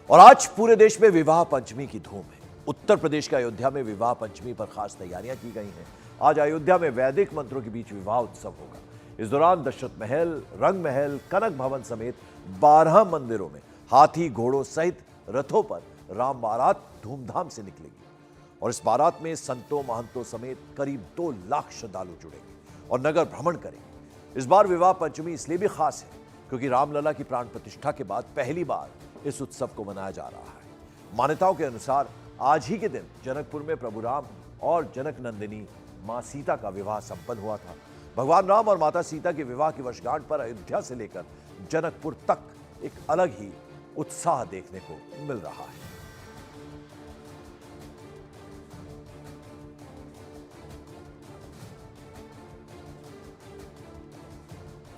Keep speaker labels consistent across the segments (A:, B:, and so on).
A: और आज पूरे देश में विवाह पंचमी की धूम है। उत्तर प्रदेश के अयोध्या में विवाह पंचमी पर खास तैयारियां की गई हैं। आज अयोध्या में वैदिक मंत्रों के बीच विवाह उत्सव होगा। इस दौरान दशरथ महल, रंग महल, कनक भवन समेत 12 मंदिरों में हाथी घोड़ों सहित रथों पर राम बारात धूमधाम से निकलेगी और इस बारात में संतों महंतों समेत करीब 2 लाख श्रद्धालु जुड़ेंगे और नगर भ्रमण करेंगे। इस बार विवाह पंचमी इसलिए भी खास है क्योंकि रामलला की प्राण प्रतिष्ठा के बाद पहली बार इस उत्सव को मनाया जा रहा है। मान्यताओं के अनुसार आज ही के दिन जनकपुर में प्रभु राम और जनक नंदिनी मां सीता का विवाह संपन्न हुआ था। भगवान राम और माता सीता के विवाह की वर्षगांठ पर अयोध्या से लेकर जनकपुर तक एक अलग ही उत्साह देखने को मिल रहा है।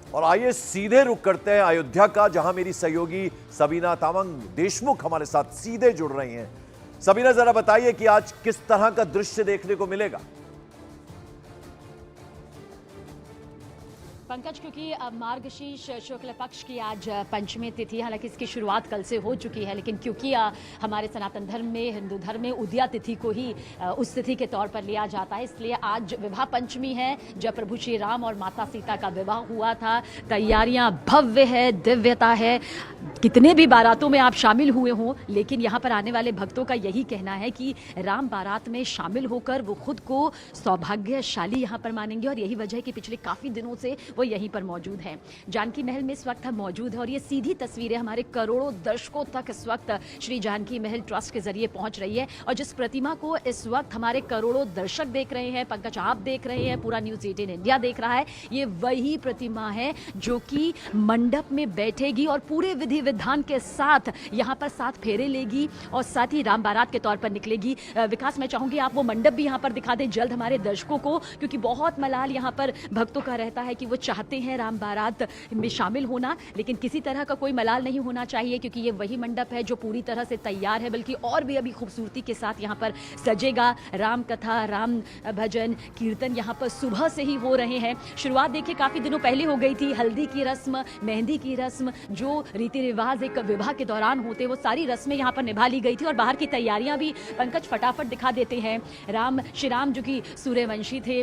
A: और आइए सीधे रुख करते हैं अयोध्या का, जहां मेरी सहयोगी सबीना तामंग देशमुख हमारे साथ सीधे जुड़ रही हैं। सबीना, जरा बताइए कि आज किस तरह का दृश्य देखने को मिलेगा?
B: पंकज, क्योंकि मार्गशीर्ष शुक्ल पक्ष की आज पंचमी तिथि, हालांकि इसकी शुरुआत कल से हो चुकी है, लेकिन क्योंकि हमारे सनातन धर्म में, हिंदू धर्म में उदया तिथि को ही उस तिथि के तौर पर लिया जाता है, इसलिए आज विवाह पंचमी है जब प्रभु श्री राम और माता सीता का विवाह हुआ था। तैयारियां भव्य है, दिव्यता है। कितने भी बारातों में आप शामिल हुए हों, लेकिन यहाँ पर आने वाले भक्तों का यही कहना है कि राम बारात में शामिल होकर वो खुद को सौभाग्यशाली यहाँ पर मानेंगे और यही वजह है कि पिछले काफ़ी दिनों से वो यहीं पर मौजूद हैं। जानकी महल में इस वक्त हम मौजूद हैं और ये सीधी तस्वीरें हमारे करोड़ों दर्शकों तक इस वक्त श्री जानकी महल ट्रस्ट के जरिए पहुंच रही है। और जिस प्रतिमा को इस वक्त हमारे करोड़ों दर्शक देख रहे हैं, पंकज आप देख रहे हैं, पूरा न्यूज़ 18 इंडिया देख रहा है, ये वही प्रतिमा है जो कि मंडप में बैठेगी और पूरे विधि विधान के साथ यहाँ पर 7 फेरे लेगी और साथ ही राम बारात के तौर पर निकलेगी। विकास, मैं चाहूंगी आप वो मंडप भी यहाँ पर दिखा दें जल्द हमारे दर्शकों को, क्योंकि बहुत मलाल यहाँ पर भक्तों का रहता है कि वो चाहते हैं राम बारात में शामिल होना, लेकिन किसी तरह का कोई मलाल नहीं होना चाहिए क्योंकि ये वही मंडप है जो पूरी तरह से तैयार है, बल्कि और भी अभी खूबसूरती के साथ यहाँ पर सजेगा। राम कथा, राम भजन, कीर्तन यहाँ पर सुबह से ही हो रहे हैं। शुरुआत देखिए काफ़ी दिनों पहले हो गई थी। हल्दी की रस्म, मेहंदी की रस्म, जो रीति रिवाज एक विवाह के दौरान होते, वो सारी रस्में यहाँ पर निभा ली गई थी और बाहर की तैयारियाँ भी पंकज फटाफट दिखा देते हैं। श्री राम जो कि सूर्यवंशी थे,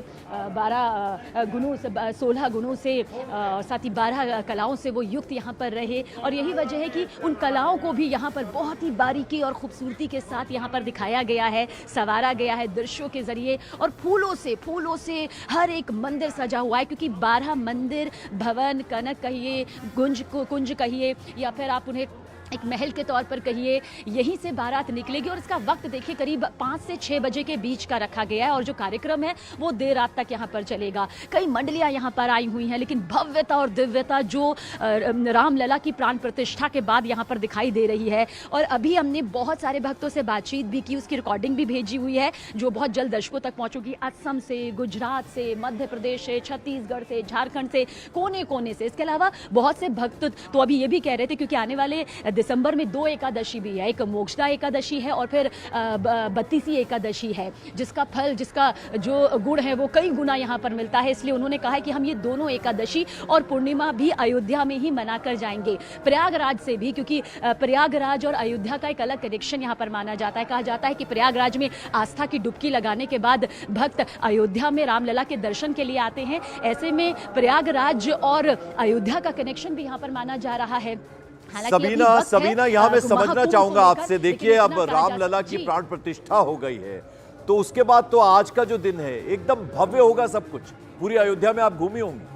B: 16 गुणों से, साथ ही 12 कलाओं से वो युक्त यहाँ पर रहे और यही वजह है कि उन कलाओं को भी यहाँ पर बहुत ही बारीकी और खूबसूरती के साथ यहाँ पर दिखाया गया है, संवारा गया है दृश्यों के जरिए। और फूलों से हर एक मंदिर सजा हुआ है, क्योंकि 12 मंदिर, भवन, कनक कहिए, कुंज कहिए या फिर आप उन्हें एक महल के तौर पर कहिए, यहीं से बारात निकलेगी और इसका वक्त देखिए करीब 5 से 6 बजे के बीच का रखा गया है और जो कार्यक्रम है वो देर रात तक यहाँ पर चलेगा। कई मंडलियाँ यहाँ पर आई हुई हैं, लेकिन भव्यता और दिव्यता जो रामलला की प्राण प्रतिष्ठा के बाद यहाँ पर दिखाई दे रही है। और अभी हमने बहुत सारे भक्तों से बातचीत भी की, उसकी रिकॉर्डिंग भी भेजी हुई है जो बहुत जल्द दर्शकों तक पहुँचेगी। असम से, गुजरात से, मध्य प्रदेश से, छत्तीसगढ़ से, झारखंड से, कोने कोने से। इसके अलावा बहुत से भक्त तो अभी ये भी कह रहे थे, क्योंकि आने वाले दिसंबर में 2 एकादशी भी है, एक मोक्षदा एकादशी है और फिर 32वीं एकादशी है, जिसका फल, जिसका जो गुण है वो कई गुना यहाँ पर मिलता है। इसलिए उन्होंने कहा है कि हम ये दोनों एकादशी और पूर्णिमा भी अयोध्या में ही मना कर जाएंगे, प्रयागराज से भी, क्योंकि प्रयागराज और अयोध्या का एक अलग कनेक्शन यहाँ पर माना जाता है। कहा जाता है कि प्रयागराज में आस्था की डुबकी लगाने के बाद भक्त अयोध्या में रामलला के दर्शन के लिए आते हैं। ऐसे में प्रयागराज और अयोध्या का कनेक्शन भी यहाँ पर माना जा रहा है।
A: सबीना, यहाँ मैं समझना चाहूंगा आपसे, देखिए अब रामलला की प्राण प्रतिष्ठा हो गई है तो उसके बाद तो आज का जो दिन है एकदम भव्य होगा सब कुछ। पूरी अयोध्या में आप घूमी होंगी।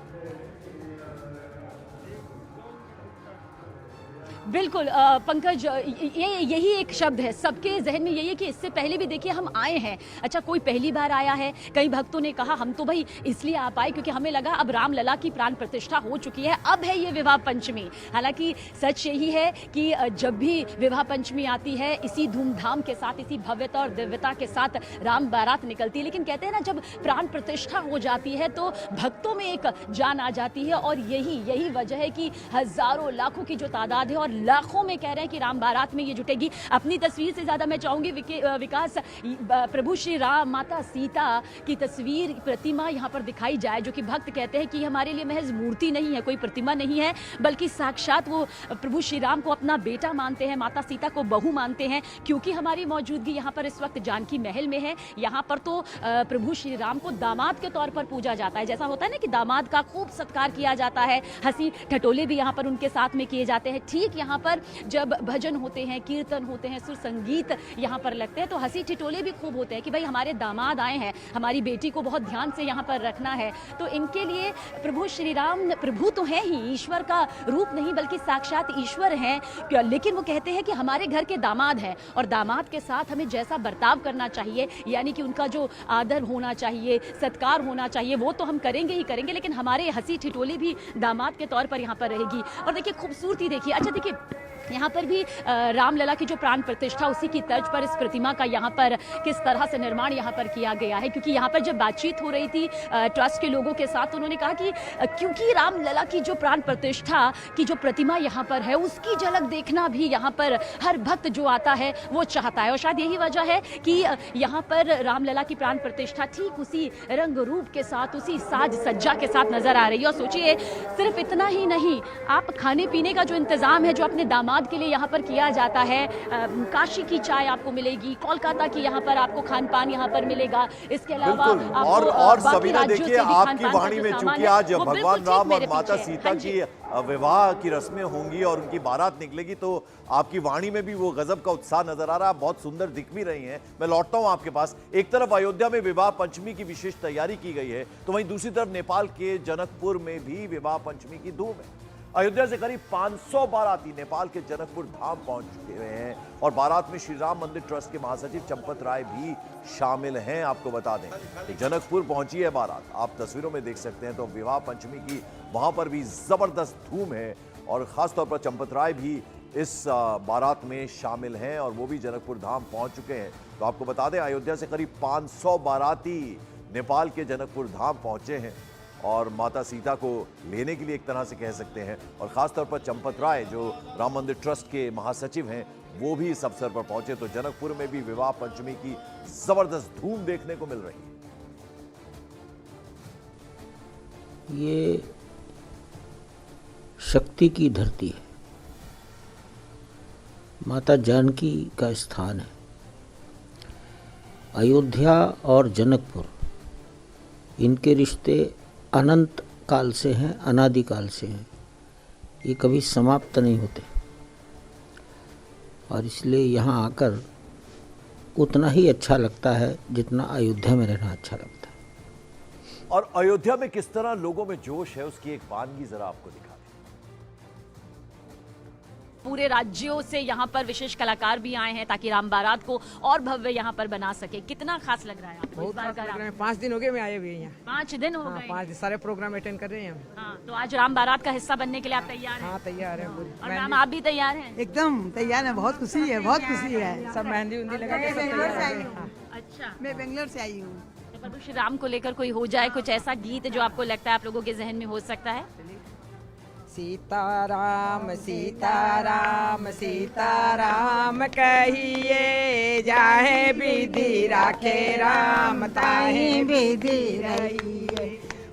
B: बिल्कुल पंकज, यही एक शब्द है सबके जहन में, यही है कि इससे पहले भी देखिए हम आए हैं। अच्छा, कोई पहली बार आया है, कई भक्तों ने कहा हम तो भाई इसलिए आ पाए क्योंकि हमें लगा अब रामलला की प्राण प्रतिष्ठा हो चुकी है, अब है ये विवाह पंचमी। हालांकि सच यही है कि जब भी विवाह पंचमी आती है इसी धूमधाम के साथ, इसी भव्यता और दिव्यता के साथ राम बारात निकलती है, लेकिन कहते हैं ना जब प्राण प्रतिष्ठा हो जाती है तो भक्तों में एक जान आ जाती है और यही वजह है कि हजारों लाखों की जो तादाद है और लाखों में कह रहे हैं कि राम बारात में ये जुटेगी। अपनी तस्वीर से ज़्यादा मैं चाहूँगी विकास, प्रभु श्री राम, माता सीता की तस्वीर, प्रतिमा यहाँ पर दिखाई जाए, जो कि भक्त कहते हैं कि हमारे लिए महज मूर्ति नहीं है, कोई प्रतिमा नहीं है, बल्कि साक्षात वो प्रभु श्री राम को अपना बेटा मानते हैं, माता सीता को बहू मानते हैं। क्योंकि हमारी मौजूदगी यहाँ पर इस वक्त जानकी महल में है, यहाँ पर तो प्रभु श्री राम को दामाद के तौर पर पूजा जाता है। जैसा होता है ना कि दामाद का खूब सत्कार किया जाता है, हंसी ठटोले भी यहाँ पर उनके साथ में किए जाते हैं। ठीक यहाँ पर जब भजन होते हैं, कीर्तन होते हैं, सुर संगीत यहाँ पर लगते हैं, तो हंसी ठिठोले भी खूब होते हैं कि भाई हमारे दामाद आए हैं, हमारी बेटी को बहुत ध्यान से यहाँ पर रखना है। तो इनके लिए प्रभु श्री राम प्रभु तो है ही, ईश्वर का रूप नहीं बल्कि साक्षात ईश्वर हैं, लेकिन वो कहते हैं कि हमारे घर के दामाद हैं और दामाद के साथ हमें जैसा बर्ताव करना चाहिए, यानी कि उनका जो आदर होना चाहिए, सत्कार होना चाहिए, वो तो हम करेंगे ही करेंगे, लेकिन हमारे हंसी ठिठोली भी दामाद के तौर पर यहाँ पर रहेगी। और देखिए खूबसूरती देखिए। अच्छा देखिए, यहाँ पर भी रामलला की जो प्राण प्रतिष्ठा, उसी की तर्ज पर इस प्रतिमा का यहाँ पर किस तरह से निर्माण यहाँ पर किया गया है। क्योंकि यहाँ पर जब बातचीत हो रही थी ट्रस्ट के लोगों के साथ, तो उन्होंने कहा कि क्योंकि रामलला की जो प्राण प्रतिष्ठा की जो प्रतिमा यहाँ पर है, उसकी झलक देखना भी यहाँ पर हर भक्त जो आता है वो चाहता है। और शायद यही वजह है कि यहाँ पर रामलला की प्राण प्रतिष्ठा ठीक उसी रंग रूप के साथ, उसी साज सज्जा के साथ नजर आ रही है। और सोचिए, सिर्फ इतना ही नहीं, आप खाने पीने का जो इंतजाम है, जो अपने दामाद के लिए यहाँ पर किया जाता है, काशी की चाय आपको मिलेगी, कोलकाता की यहाँ पर आपको खान पान यहाँ पर मिलेगा। इसके अलावा
A: और सबीना देखिए, आपकी वाणी में चूंकि आज भगवान राम और माता सीता की विवाह की रस्में होंगी और उनकी बारात निकलेगी, तो आपकी वाणी में भी वो गजब का उत्साह नजर आ रहा है, बहुत सुंदर दिख भी रही हैं। मैं लौटता हूं आपके पास। एक तरफ अयोध्या में विवाह पंचमी की विशेष तैयारी की गई है, तो वहीं दूसरी तरफ नेपाल के जनकपुर में भी विवाह पंचमी की धूम है। अयोध्या से करीब 500 बाराती नेपाल के जनकपुर धाम पहुंच चुके हैं और बारात में श्री राम मंदिर ट्रस्ट के महासचिव चंपत राय भी शामिल हैं। आपको बता दें कि जनकपुर पहुंची है बारात, आप तस्वीरों में देख सकते हैं। तो विवाह पंचमी की वहां पर भी जबरदस्त धूम है और खासतौर पर चंपत राय भी इस बारात में शामिल हैं और वो भी जनकपुर धाम पहुंच चुके हैं। तो आपको बता दें, अयोध्या से करीब 500 बाराती नेपाल के जनकपुर धाम पहुंचे हैं और माता सीता को लेने के लिए एक तरह से कह सकते हैं। और खासतौर पर चंपत राय जो राम मंदिर ट्रस्ट के महासचिव हैं, वो भी इस अवसर पर पहुंचे। तो जनकपुर में भी विवाह पंचमी की जबरदस्त धूम देखने को मिल रही है।
C: ये शक्ति की धरती है, माता जानकी का स्थान है। अयोध्या और जनकपुर, इनके रिश्ते अनंत काल से हैं, अनादि काल से हैं, ये कभी समाप्त नहीं होते। और इसलिए यहाँ आकर उतना ही अच्छा लगता है जितना अयोध्या में रहना अच्छा लगता है।
A: और अयोध्या में किस तरह लोगों में जोश है, उसकी एक वानगी जरा आपको दिखा।
B: पूरे राज्यों से यहाँ पर विशेष कलाकार भी आए हैं ताकि राम बारात को और भव्य यहाँ पर बना सके। कितना खास लग रहा है आपको?
D: बहुत खास लग रहा है। 5 दिन हो गए मैं आए हुए यहाँ।
B: 5 दिन हो गए?
D: 5 दिन सारे प्रोग्राम अटेंड कर रहे हैं हम।
B: हाँ, तो आज राम बारात का हिस्सा बनने के लिए आप तैयार हैं?
D: हाँ, तैयार हैं पूरी।
B: और मैम आप भी तैयार हैं?
E: एकदम तैयार है, बहुत खुशी है, बहुत खुशी है।
D: सब मेहंदी उंदी लगा के सब तैयार हैं।
B: अच्छा,
E: मैं बेंगलोर से आई हूँ।
B: तो प्रभु श्री राम को लेकर कोई हो जाए कुछ ऐसा गीत जो आपको लगता है आप लोगों के जहन में हो सकता है?
D: सीताराम सीताराम सीताराम कहिए, जाहे विधि राखे राम ताहि विधि रहिए।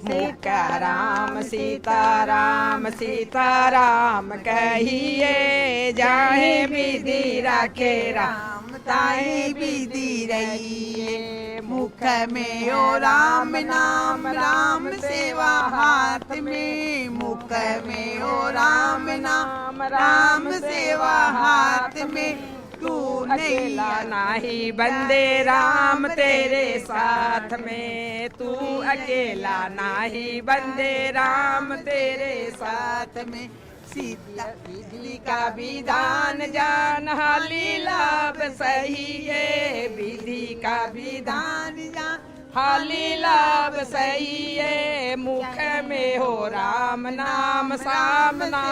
D: मुका राम सीताराम सीताराम कहिए, जाहे विधि राखे राम ताहि विधि रहिए।
E: मुख में ओ राम नाम, राम सेवा हाथ में। मुख में ओ राम नाम, राम सेवा हाथ में। तू
D: अकेला नाही बंदे राम तेरे साथ में, तू अकेला नाही बंदे राम तेरे साथ में।
E: सीता
D: विधि का विधान जान, हाली लाभ सही है। विधि का विधान जान, हाली लाभ सही है। मुख में हो राम नाम, सामना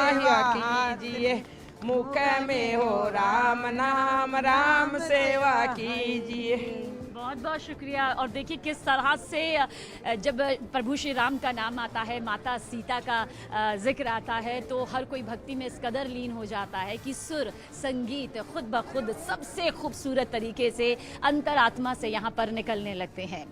D: कीजिए। मुख में हो राम नाम, राम सेवा कीजिए।
B: बहुत बहुत शुक्रिया। और देखिए किस तरह से जब प्रभु श्री राम का नाम आता है, माता सीता का जिक्र आता है, तो हर कोई भक्ति में इस कदर लीन हो जाता है कि सुर संगीत खुद ब खुद सबसे खूबसूरत तरीके से अंतरात्मा से यहाँ पर निकलने लगते हैं।